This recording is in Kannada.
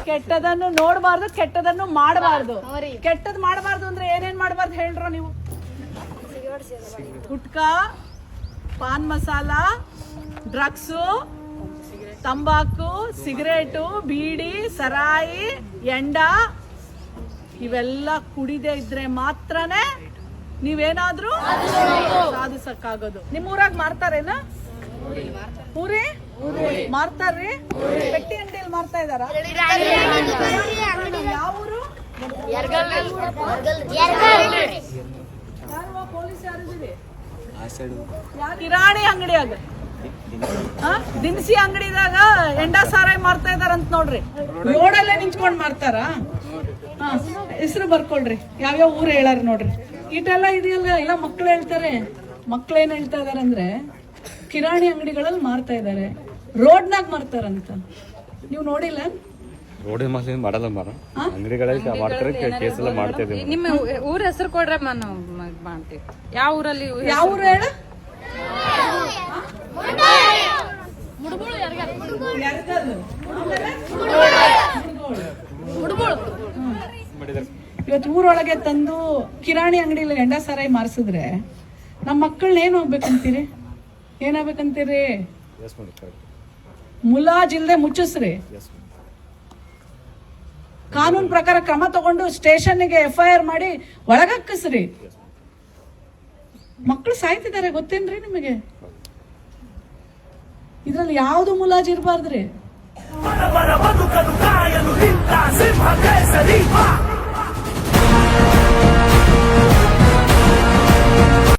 ಕೆಟ್ಟದನ್ನು ನೋಡಬಾರ್ದು, ಕೆಟ್ಟದನ್ನು ಮಾಡಬಾರ್ದು. ಕೆಟ್ಟದ್ ಮಾಡಬಾರ್ದು ಅಂದ್ರೆ ಏನೇನ್ ಮಾಡಬಾರ್ದು ಹೇಳ್ರೋ ನೀವು? ಗುಟ್ಕಾ, ಪಾನ್ ಮಸಾಲ, ಡ್ರಗ್ಸು, ತಂಬಾಕು, ಸಿಗರೇಟು, ಬೀಡಿ, ಸರಾಯಿ, ಎಂಡ ಇವೆಲ್ಲ ಕುಡಿದೇ ಇದ್ರೆ ಮಾತ್ರನೇ ನೀವೇನಾದ್ರೂ ಸಾಧಿಸಕ್ಕಾಗೋದು. ನಿಮ್ಮೂರಾಗ ಮಾರ್ತಾರೇನ? ಊರಿ ಮಾರ್ತಾರ್ರಿ? ಪೆಟ್ಟಿ ಅಂಗಡಿಯಲ್ಲಿ ಮಾರ್ತಾ ಇದಾರ? ಯಾವ ಊರು? ಪೊಲೀಸ್ ಯಾರಿದ್ದೀರಿ? ಕಿರಾಣಿ ಅಂಗಡಿಯಾಗ, ದಿನಸಿ ಅಂಗಡಿದಾಗ ಎಂಡ ಸಾರಾಯಿ ಮಾರ್ತಾ ಇದಾರಂತ ನೋಡ್ರಿ. ರೋಡಲ್ಲೇ ನಿಂತ್ಕೊಂಡ್ ಮಾರ್ತಾರ? ಹೆಸರು ಬರ್ಕೊಳ್ರಿ, ಯಾವ್ಯಾವ ಊರು ಹೇಳಾರ ನೋಡ್ರಿ. ಇಟೆಲ್ಲ ಇದೆಯಲ್ಲ, ಎಲ್ಲ ಮಕ್ಳು ಹೇಳ್ತಾರೆ. ಮಕ್ಳು ಏನ್ ಹೇಳ್ತಾ ಇದಾರೆ ಅಂದ್ರೆ ಕಿರಾಣಿ ಅಂಗಡಿಗಳಲ್ಲಿ ಮಾರ್ತಾ ಇದಾರೆ, ರೋಡ್ನಾಗ ಮಾರ್ತಾರಂತ. ನೀವು ನೋಡಿಲ್ಲ? ಮಾಡಲ್ಲ ಮಾರ ಅಂಗಡಿಗಳಲ್ಲಿ ಮಾಡ್ತಾರೆ, ಕೇಸ್ ಎಲ್ಲ ಮಾಡ್ತಾ ಇದ್ದೀವಿ. ನಿಮ್ಮ ಊರ ಹೆಸರು ಕೊಡ್ರೆ ನಾನು ಮಾಡ್ತೀವಿ. ಯಾವ ಊರಲ್ಲಿ? ಯಾವ ಊರು ಹೇಳ? ಇವತ್ತು ಊರೊಳಗೆ ತಂದು ಕಿರಾಣಿ ಅಂಗಡಿಯಲ್ಲಿ ಎಂಡ ಸಾರಾಯಿ ಮಾರಿಸಿದ್ರೆ ನಮ್ಮ ಮಕ್ಕಳನ್ನ ಏನ್ ಹೋಗ್ಬೇಕಂತೀರಿ? ಏನಾಗ್ಬೇಕಂತೀರಿ? ಮುಲಾಜಿಲ್ದೆ ಮುಚ್ಚಿಸ್ರಿ. ಕಾನೂನು ಪ್ರಕಾರ ಕ್ರಮ ತಗೊಂಡು ಸ್ಟೇಷನ್ಗೆ FIR ಮಾಡಿ ಒಳಗಕ್ಕಿಸ್ರಿ. ಮಕ್ಕಳು ಸಾಯ್ತಿದ್ದಾರೆ ಗೊತ್ತೇನ್ರಿ ನಿಮಗೆ? ಇದ್ರಲ್ಲಿ ಯಾವ್ದು ಮುಲಾಜ್ ಇರಬಾರ್ದ್ರಿ.